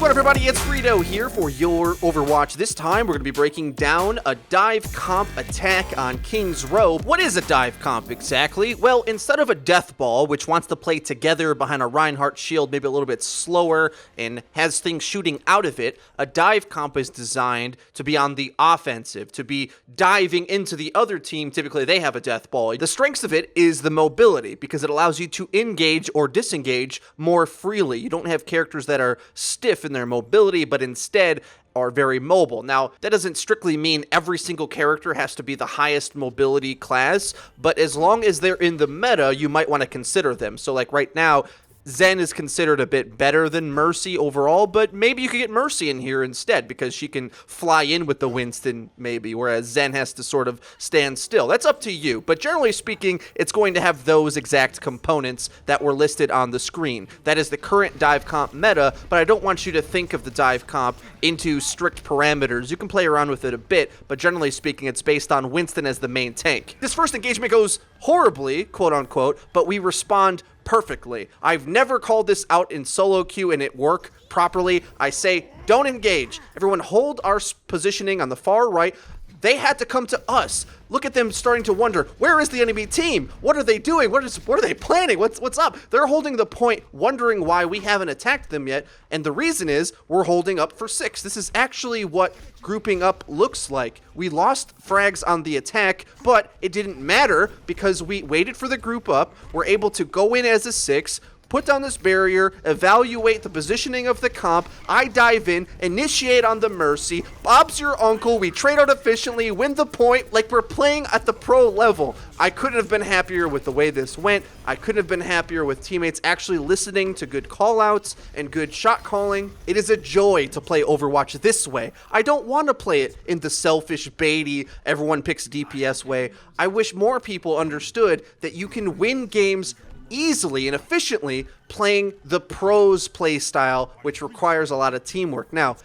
What's going on, everybody? It's Frito here for your Overwatch. This time, we're going to be breaking down a dive comp attack on King's Row. What is a dive comp exactly? Well, instead of a death ball, which wants to play together behind a Reinhardt shield, maybe a little bit slower and has things shooting out of it, a dive comp is designed to be on the offensive, to be diving into the other team. Typically, they have a death ball. The strengths of it is the mobility, because it allows you to engage or disengage more freely. You don't have characters that are stiff in their mobility, but instead are very mobile. Now, that doesn't strictly mean every single character has to be the highest mobility class, but as long as they're in the meta, you might want to consider them. So like right now, Zen is considered a bit better than Mercy overall, but maybe you could get Mercy in here instead because she can fly in with the Winston maybe, whereas Zen has to sort of stand still. That's up to you, but generally speaking, it's going to have those exact components that were listed on the screen. That is the current dive comp meta, but I don't want you to think of the dive comp into strict parameters. You can play around with it a bit, but generally speaking, it's based on Winston as the main tank. This first engagement goes horribly, quote unquote, but we respond perfectly. I've never called this out in solo queue and it work properly. I say, don't engage. Everyone hold our positioning on the far right. They had to come to us. Look at them starting to wonder, where is the enemy team? What are they doing? What are they planning? What's up? They're holding the point, wondering why we haven't attacked them yet. And the reason is we're holding up for 6. This is actually what grouping up looks like. We lost frags on the attack, but it didn't matter because we waited for the group up. We're able to go in as a 6, put down this barrier, evaluate the positioning of the comp, I dive in, initiate on the Mercy, Bob's your uncle, we trade out efficiently, win the point, like we're playing at the pro level. I couldn't have been happier with the way this went. I couldn't have been happier with teammates actually listening to good callouts and good shot calling. It is a joy to play Overwatch this way. I don't want to play it in the selfish, baity, everyone picks DPS way. I wish more people understood that you can win games easily and efficiently playing the pros play style, which requires a lot of teamwork. Now,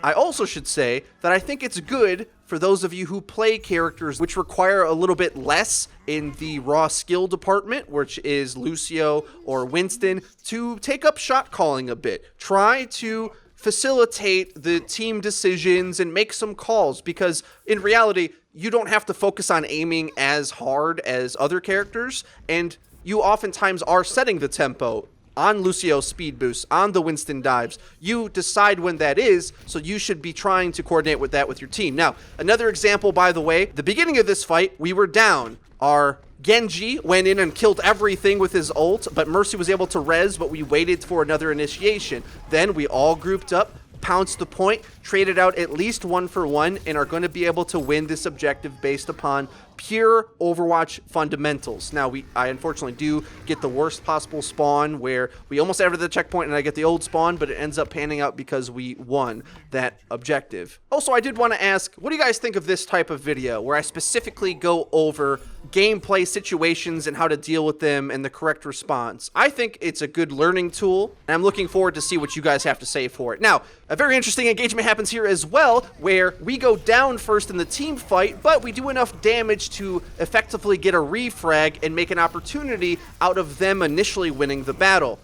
I also should say that I think it's good for those of you who play characters which require a little bit less in the raw skill department, which is Lucio or Winston, to take up shot calling a bit. Try to facilitate the team decisions and make some calls, because in reality, you don't have to focus on aiming as hard as other characters, and you oftentimes are setting the tempo on Lucio's speed boost, on the Winston dives. You decide when that is, so you should be trying to coordinate with that with your team. Now, another example, by the way, the beginning of this fight, we were down. Our Genji went in and killed everything with his ult, but Mercy was able to res, but we waited for another initiation. Then we all grouped up, pounced the point, traded out at least 1 for 1, and are going to be able to win this objective based upon pure Overwatch fundamentals. Now, I unfortunately do get the worst possible spawn where we almost added the checkpoint and I get the old spawn, but it ends up panning out because we won that objective. Also, I did want to ask, what do you guys think of this type of video where I specifically go over gameplay situations and how to deal with them and the correct response? I think it's a good learning tool, and I'm looking forward to see what you guys have to say for it. Now, a very interesting engagement happens here as well, where we go down first in the team fight, but we do enough damage to effectively get a refrag and make an opportunity out of them initially winning the battle.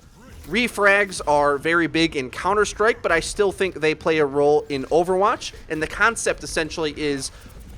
Refrags are very big in Counter-Strike, but I still think they play a role in Overwatch, and the concept essentially is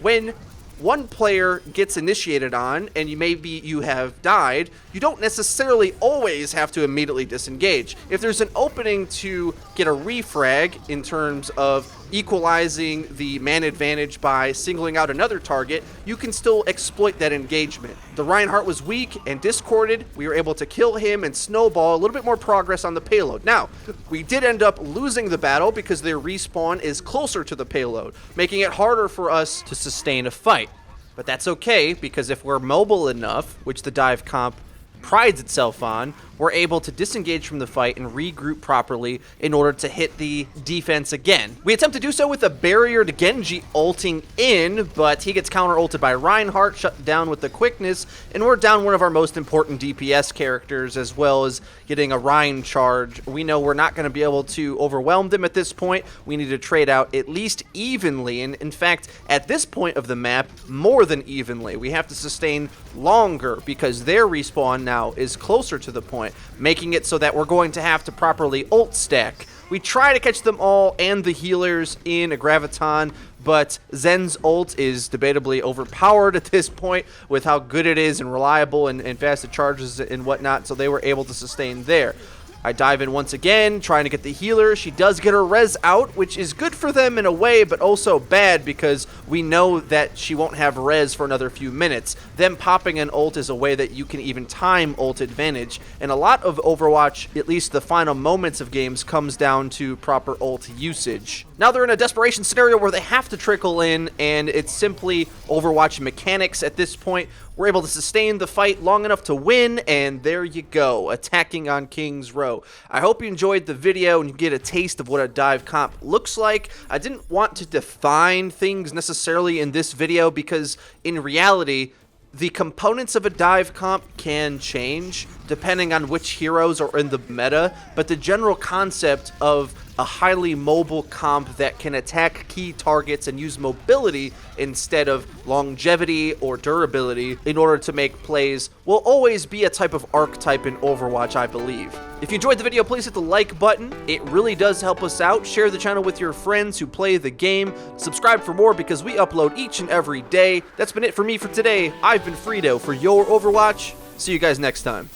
when one player gets initiated on and you have died, you don't necessarily always have to immediately disengage. If there's an opening to get a refrag in terms of equalizing the man advantage by singling out another target, you can still exploit that engagement. The Reinhardt was weak and discorded. We were able to kill him and snowball a little bit more progress on the payload. Now, we did end up losing the battle because their respawn is closer to the payload, making it harder for us to sustain a fight. But that's okay, because if we're mobile enough, which the dive comp prides itself on, we're able to disengage from the fight and regroup properly in order to hit the defense again. We attempt to do so with a barrier to Genji ulting in, but he gets counter-ulted by Reinhardt, shut down with the quickness, and we're down one of our most important DPS characters, as well as getting a Rein charge. We know we're not going to be able to overwhelm them at this point. We need to trade out at least evenly, and in fact, at this point of the map, more than evenly. We have to sustain longer because their respawn now is closer to the point, making it so that we're going to have to properly ult stack We try to catch them all and the healers in a Graviton, but Zen's ult is debatably overpowered at this point with how good it is and reliable and fast it charges and whatnot, so they were able to sustain there. I dive in once again, trying to get the healer. She does get her res out, which is good for them in a way, but also bad because we know that she won't have res for another few minutes. Them popping an ult is a way that you can even time ult advantage, and a lot of Overwatch, at least the final moments of games, comes down to proper ult usage. Now they're in a desperation scenario where they have to trickle in, and it's simply Overwatch mechanics at this point. We're able to sustain the fight long enough to win, and there you go, attacking on King's Row. I hope you enjoyed the video and you get a taste of what a dive comp looks like. I didn't want to define things necessarily in this video because in reality, the components of a dive comp can change depending on which heroes are in the meta, but the general concept of a highly mobile comp that can attack key targets and use mobility instead of longevity or durability in order to make plays will always be a type of archetype in Overwatch, I believe. If you enjoyed the video, please hit the like button. It really does help us out. Share the channel with your friends who play the game. Subscribe for more because we upload each and every day. That's been it for me for today. I've been Frito for Your Overwatch. See you guys next time.